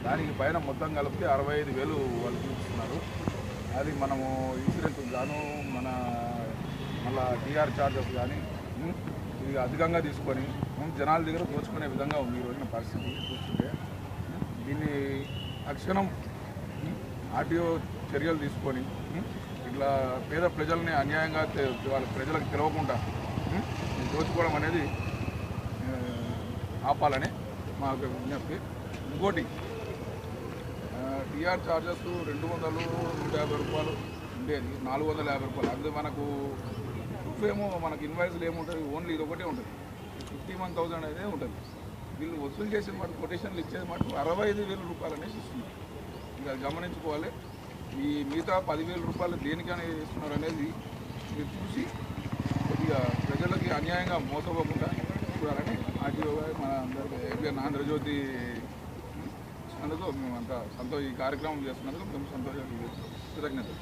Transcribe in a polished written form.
దానికి పైన మొత్తం కలిపితే 65,000 వాళ్ళు చూపిస్తున్నారు. అది మనము ఇన్సూరెన్స్ గాను మన మళ్ళా టీఆర్ ఛార్జెస్ కానీ ఇది అధికంగా తీసుకొని జనాల దగ్గర దోచుకునే విధంగా ఉంది ఈరోజున పరిస్థితి చూస్తుంటే. దీన్ని తక్షణం ఆర్టీఓ చర్యలు తీసుకొని ఇట్లా పేద ప్రజల్ని అన్యాయంగా వాళ్ళ ప్రజలకు తెలవకుండా దోచుకోవడం అనేది ఆపాలని మా విజ్ఞప్తి. ఇంకోటి టీఆర్ ఛార్జెస్ 200, 150 రూపాయలు ఉండేది 450 రూపాయలు. అది మనకు ప్రూఫ్ ఏమో మనకు ఇన్వాయిస్లు ఏముంటుంది, ఓన్లీ ఇది ఒకటే ఉంటుంది, 51,000 అనేది ఉంటుంది. వీళ్ళు వసూలు చేసే మాట కొటేషన్లు ఇచ్చేది మాట 65,000 రూపాయలు అనేసి ఇస్తున్నారు. ఇక అది గమనించుకోవాలి. ఈ మిగతా 10,000 రూపాయలు దేనికైనా ఇస్తున్నారు అనేది మీరు చూసి కొద్దిగా ప్రజలకి అన్యాయంగా మోసపోకుండా చూడాలని ఆర్టీఓ మన అందరికీ ఆంధ్రజ్యోతి అందుకు మేము అంతా ఈ కార్యక్రమం చేస్తున్నందుకు మేము కృతజ్ఞతలు.